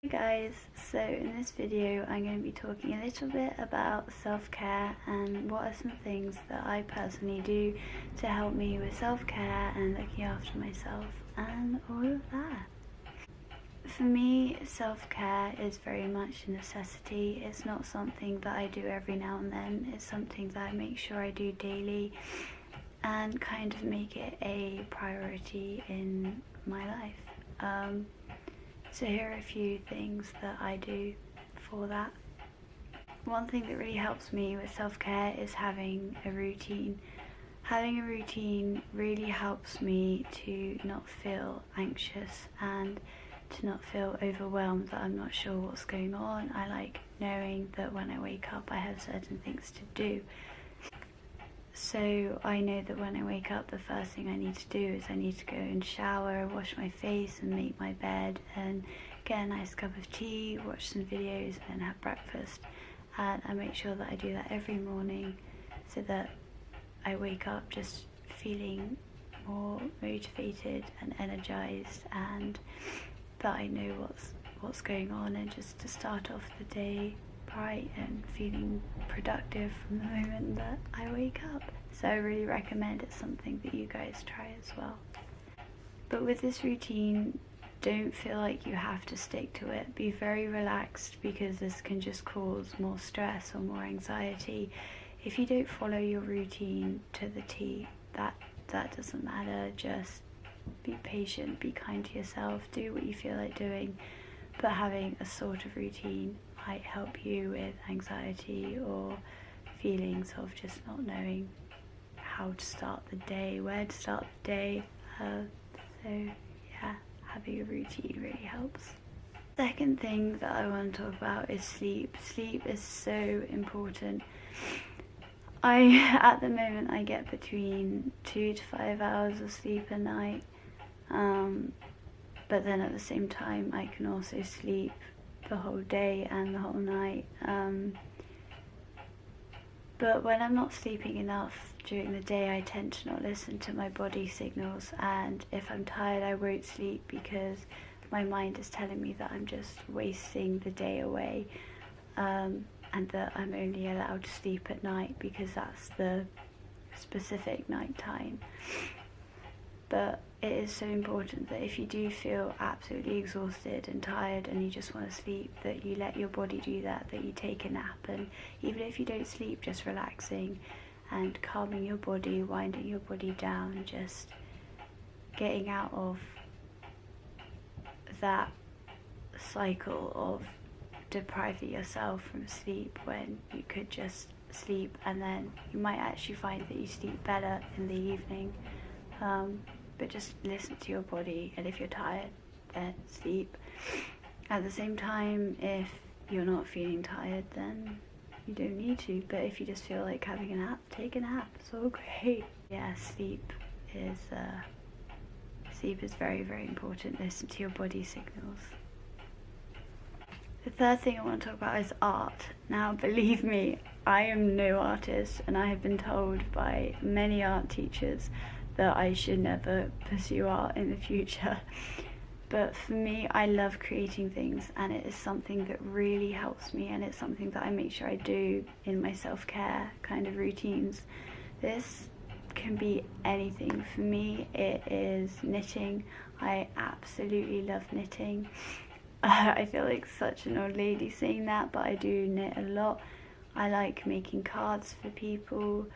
Hey guys, so in this video I'm going to be talking a little bit about self-care and what are some things that I personally do to help me with self-care and looking after myself and all of that. For me, self-care is very much a necessity. It's not something that I do every now and then. It's something that I make sure I do daily and kind of make it a priority in my life. So here are a few things that I do for that. One thing that really helps me with self-care is having a routine. Having a routine really helps me to not feel anxious and to not feel overwhelmed that I'm not sure what's going on. I like knowing that when I wake up I have certain things to do. So I know that when I wake up, the first thing I need to do is I need to go and shower, wash my face and make my bed and get a nice cup of tea, watch some videos and have breakfast. And I make sure that I do that every morning so that I wake up just feeling more motivated and energized and that I know what's going on, and just to start off the day bright and feeling productive from the moment that I wake up. So I really recommend it's something that you guys try as well. But with this routine, don't feel like you have to stick to it. Be very relaxed, because this can just cause more stress or more anxiety. If you don't follow your routine to the T, that doesn't matter. Just be patient, be kind to yourself, do what you feel like doing, but having a sort of routine might help you with anxiety or feelings of just not knowing how to start the day, where to start the day. So yeah, having a routine really helps. Second thing that I want to talk about is sleep. Sleep is so important. At the moment I get between 2 to 5 hours of sleep a night, but then at the same time I can also sleep the whole day and the whole night. But when I'm not sleeping enough during the day, I tend to not listen to my body signals, and if I'm tired I won't sleep because my mind is telling me that I'm just wasting the day away, and that I'm only allowed to sleep at night because that's the specific night time. But it is so important that if you do feel absolutely exhausted and tired and you just want to sleep, that you let your body do that, that you take a nap. And even if you don't sleep, just relaxing and calming your body, winding your body down, just getting out of that cycle of depriving yourself from sleep when you could just sleep, and then you might actually find that you sleep better in the evening. But just listen to your body, and if you're tired, then sleep. At the same time, if you're not feeling tired, then you don't need to. But if you just feel like having a nap, take a nap. It's all great. Yeah, sleep is very, very important. Listen to your body signals. The third thing I want to talk about is art. Now, believe me, I am no artist, and I have been told by many art teachers that I should never pursue art in the future. But for me, I love creating things, and it is something that really helps me, and it's something that I make sure I do in my self-care kind of routines. This can be anything. For me, it is knitting. I absolutely love knitting. I feel like such an old lady saying that, but I do knit a lot. I like making cards for people.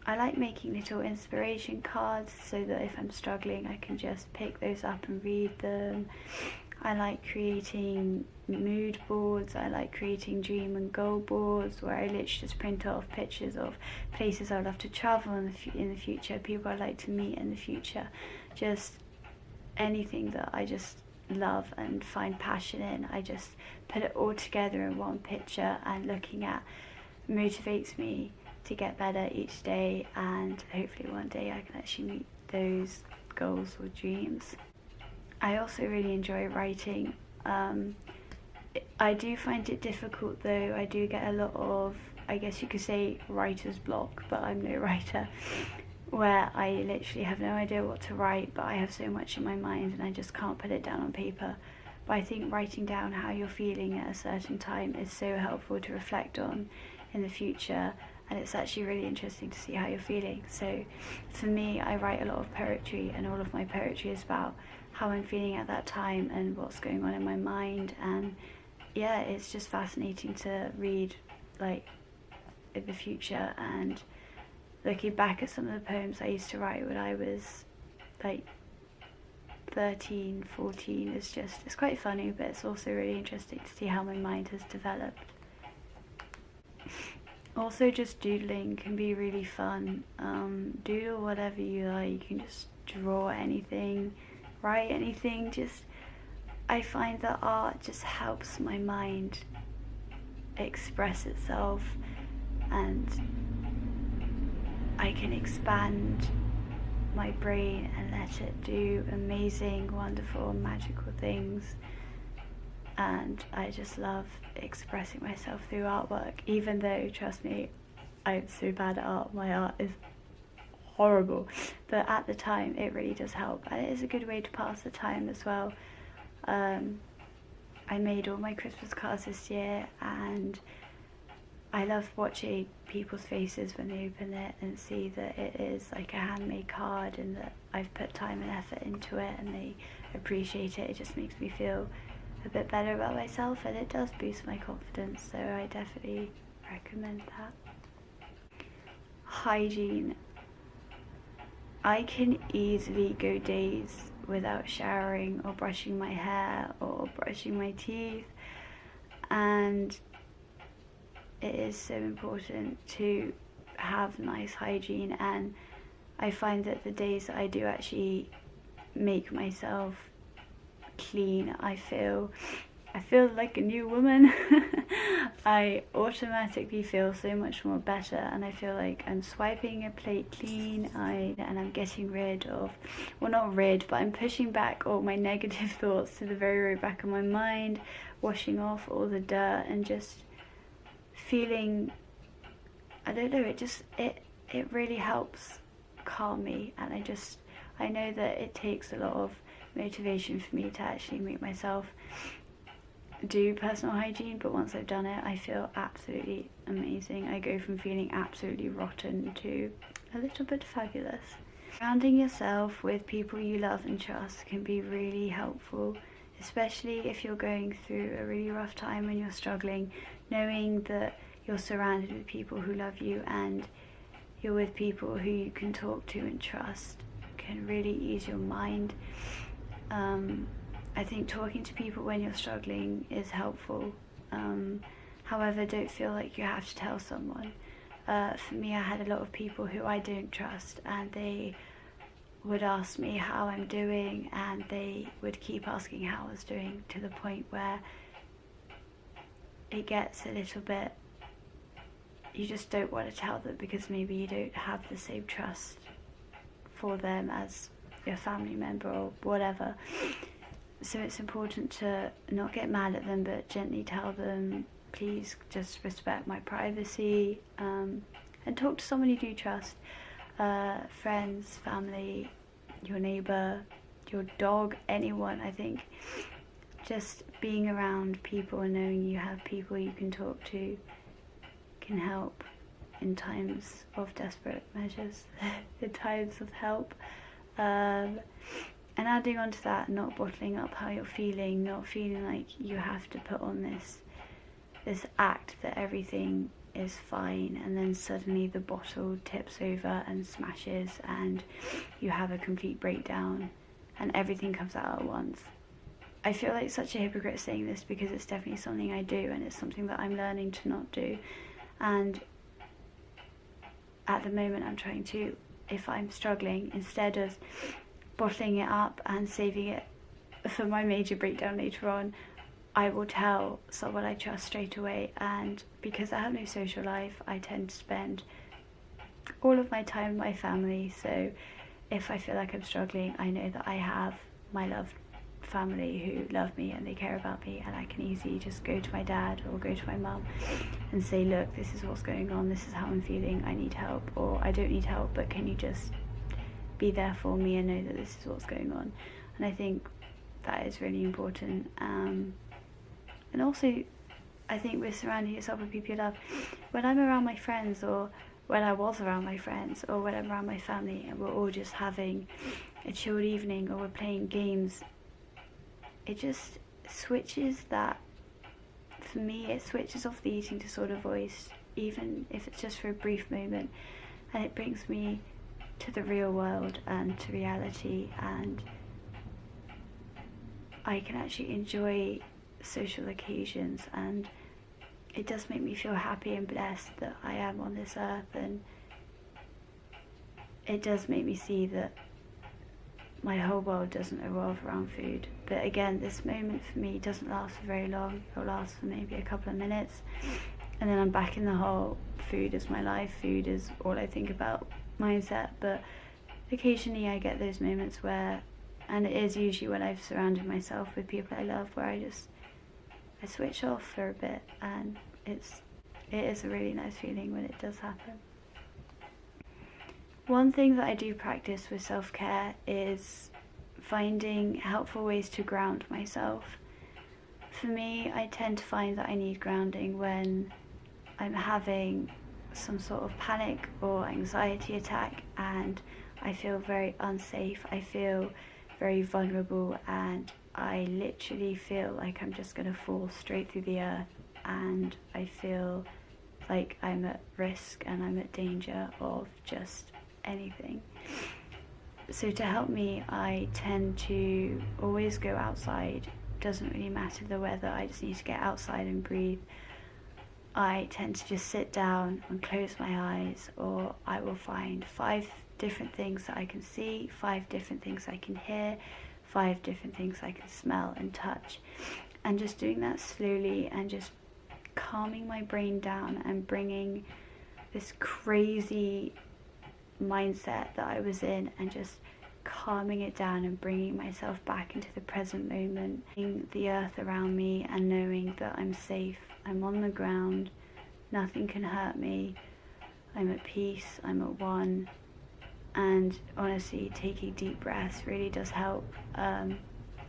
I like making little inspiration cards so that if I'm struggling I can just pick those up and read them. I like creating mood boards. I like creating dream and goal boards where I literally just print off pictures of places I'd love to travel in the future, people I'd like to meet in the future, just anything that I just love and find passion in. I just put it all together in one picture, and looking at motivates me to get better each day, and hopefully one day I can actually meet those goals or dreams. I also really enjoy writing. I do find it difficult though. I do get a lot of, I guess you could say, writer's block, but I'm no writer, where I literally have no idea what to write, but I have so much in my mind and I just can't put it down on paper. but I think writing down how you're feeling at a certain time is so helpful to reflect on in the future, and it's actually really interesting to see how you're feeling. So for me, I write a lot of poetry, and all of my poetry is about how I'm feeling at that time and what's going on in my mind. And yeah, it's just fascinating to read like in the future, and looking back at some of the poems I used to write when I was like 13, 14 is just, it's quite funny, but it's also really interesting to see how my mind has developed. Also, just doodling can be really fun. Doodle whatever you like. You can just draw anything, write anything. Just, I find that art just helps my mind express itself, and I can expand my brain and let it do amazing, wonderful, magical things. And I just love expressing myself through artwork, even though, trust me, I'm so bad at art. My art is horrible, but at the time it really does help, and it is a good way to pass the time as well. I made all my Christmas cards this year, and I love watching people's faces when they open it and see that it is like a handmade card and that I've put time and effort into it, and they appreciate it. It just makes me feel a bit better about myself, and it does boost my confidence, so I definitely recommend that. Hygiene. I can easily go days without showering or brushing my hair or brushing my teeth, and it is so important to have nice hygiene. And I find that the days that I do actually make myself clean, I feel like a new woman. I automatically feel so much more better, and I feel like I'm swiping a plate clean, and I'm getting rid of, well, not rid, but I'm pushing back all my negative thoughts to the very, very back of my mind, washing off all the dirt, and just feeling, I don't know, it really helps calm me. And I know that it takes a lot of motivation for me to actually make myself do personal hygiene, but once I've done it, I feel absolutely amazing. I go from feeling absolutely rotten to a little bit fabulous. Surrounding yourself with people you love and trust can be really helpful, especially if you're going through a really rough time and you're struggling. Knowing that you're surrounded with people who love you and you're with people who you can talk to and trust can really ease your mind. I think talking to people when you're struggling is helpful. However, don't feel like you have to tell someone. For me, I had a lot of people who I don't trust, and they would ask me how I'm doing, and they would keep asking how I was doing, to the point where it gets a little bit, you just don't want to tell them because maybe you don't have the same trust for them as your family member or whatever. So it's important to not get mad at them, but gently tell them, please just respect my privacy, and talk to someone you do trust. Friends, family, your neighbour, your dog, anyone. I think just being around people and knowing you have people you can talk to can help in times of desperate measures, in times of help. And adding on to that, not bottling up how you're feeling, not feeling like you have to put on this act that everything is fine, and then suddenly the bottle tips over and smashes and you have a complete breakdown and everything comes out at once. I feel like such a hypocrite saying this because it's definitely something I do, and it's something that I'm learning to not do. And at the moment I'm trying to, if I'm struggling, instead of bottling it up and saving it for my major breakdown later on, I will tell someone I trust straight away. And because I have no social life, I tend to spend all of my time with my family. So if I feel like I'm struggling, I know that I have my loved family who love me and they care about me, and I can easily just go to my dad or go to my mum and say, look, this is what's going on, this is how I'm feeling, I need help, or I don't need help, but can you just be there for me and know that this is what's going on. And I think that is really important. And also, I think with surrounding yourself with people you love. When I'm around my friends, or when I was around my friends, or when I'm around my family, and we're all just having a chilled evening, or we're playing games, it just switches that. For me, it switches off the eating disorder voice, even if it's just for a brief moment, and it brings me to the real world and to reality, and I can actually enjoy social occasions, and it does make me feel happy and blessed that I am on this earth, and it does make me see that my whole world doesn't revolve around food. But again, this moment for me doesn't last for very long. It'll last for maybe a couple of minutes, and then I'm back in the whole food is my life, food is all I think about mindset. But occasionally I get those moments where, and it is usually when I've surrounded myself with people I love, where I switch off for a bit, and it is a really nice feeling when it does happen. One thing that I do practice with self-care is finding helpful ways to ground myself. For me, I tend to find that I need grounding when I'm having some sort of panic or anxiety attack, and I feel very unsafe, I feel very vulnerable, and I literally feel like I'm just going to fall straight through the earth, and I feel like I'm at risk and I'm at danger of just anything. So to help me, I tend to always go outside. Doesn't really matter the weather, I just need to get outside and breathe. I tend to just sit down and close my eyes, or I will find 5 different things that I can see, 5 different things I can hear, 5 different things I can smell and touch, and just doing that slowly and just calming my brain down and bringing this crazy mindset that I was in, and just calming it down and bringing myself back into the present moment, seeing the earth around me and knowing that I'm safe, I'm on the ground, nothing can hurt me, I'm at peace, I'm at one. And honestly, taking deep breaths really does help. I'm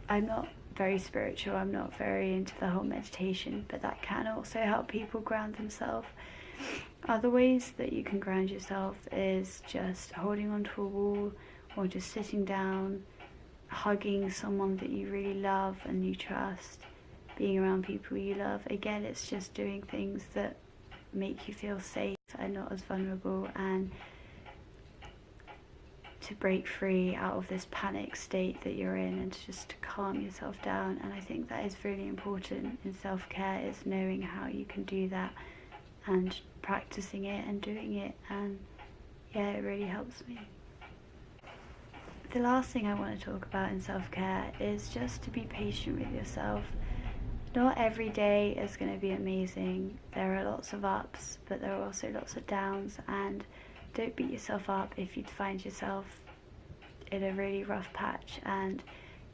not very spiritual, I'm not very into the whole meditation, but that can also help people ground themselves. Other ways that you can ground yourself is just holding onto a wall, or just sitting down, hugging someone that you really love and you trust, being around people you love. Again, it's just doing things that make you feel safe and not as vulnerable, and to break free out of this panic state that you're in, and just to calm yourself down. And I think that is really important in self-care, is knowing how you can do that and practicing it and doing it, and yeah, it really helps me. The last thing I want to talk about in self-care is just to be patient with yourself. Not every day is going to be amazing. There are lots of ups, but there are also lots of downs, and don't beat yourself up if you find yourself in a really rough patch. And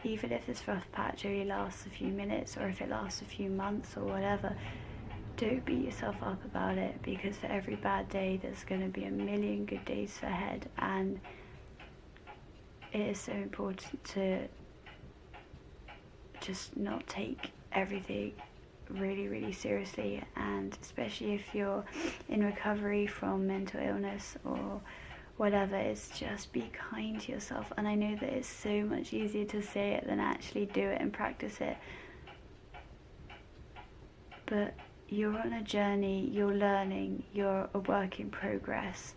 even if this rough patch only lasts a few minutes, or if it lasts a few months or whatever, don't beat yourself up about it, because for every bad day there's going to be a million good days ahead. And it is so important to just not take everything really, really seriously, and especially if you're in recovery from mental illness or whatever, it's just be kind to yourself. And I know that it's so much easier to say it than actually do it and practice it, but you're on a journey, you're learning, you're a work in progress.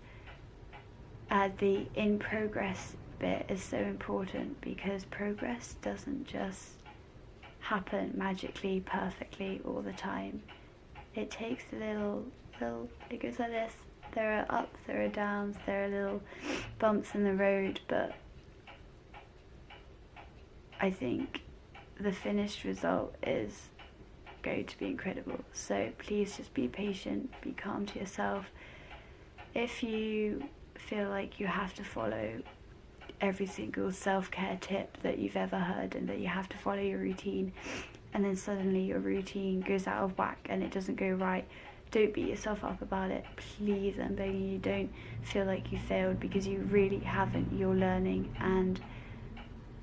The in progress bit is so important, because progress doesn't just happen magically, perfectly all the time. It takes a little, it goes like this. There are ups, there are downs, there are little bumps in the road, but I think the finished result is going to be incredible. So please just be patient, be calm to yourself. If you feel like you have to follow every single self-care tip that you've ever heard, and that you have to follow your routine, and then suddenly your routine goes out of whack and it doesn't go right, don't beat yourself up about it. Please, I'm begging you, don't feel like you failed, because you really haven't. You're learning, and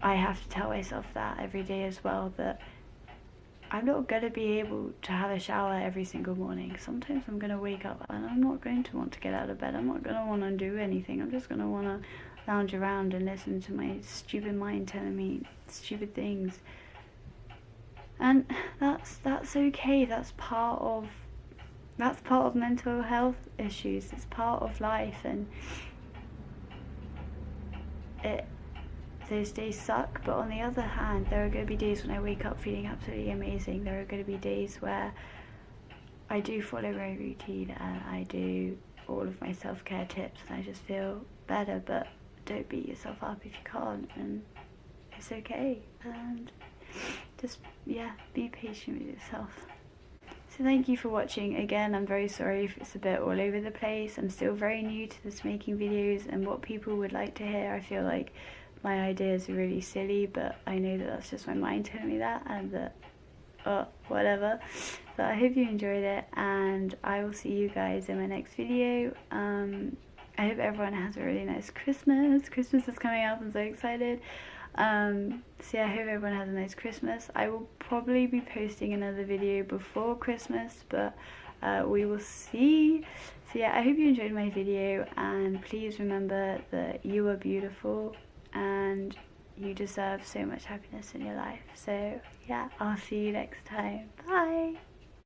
I have to tell myself that every day as well, that I'm not going to be able to have a shower every single morning. Sometimes I'm going to wake up and I'm not going to want to get out of bed. I'm not going to want to do anything. I'm just going to want to lounge around and listen to my stupid mind telling me stupid things. And that's okay. That's part of mental health issues. It's part of life, and those days suck, but on the other hand, there are going to be days when I wake up feeling absolutely amazing. There are going to be days where I do follow my routine and I do all of my self-care tips and I just feel better. But don't beat yourself up if you can't, and it's okay. And just, yeah, be patient with yourself. So thank you for watching. Again, I'm very sorry if it's a bit all over the place. I'm still very new to this making videos and what people would like to hear. I feel like my ideas are really silly, but I know that that's just my mind telling me that, and that, whatever. But I hope you enjoyed it, and I will see you guys in my next video. I hope everyone has a really nice Christmas. Christmas is coming up, I'm so excited. So yeah, I hope everyone has a nice Christmas. I will probably be posting another video before Christmas, but we will see. So yeah, I hope you enjoyed my video, and please remember that you are beautiful and you deserve so much happiness in your life. So yeah, I'll see you next time. Bye!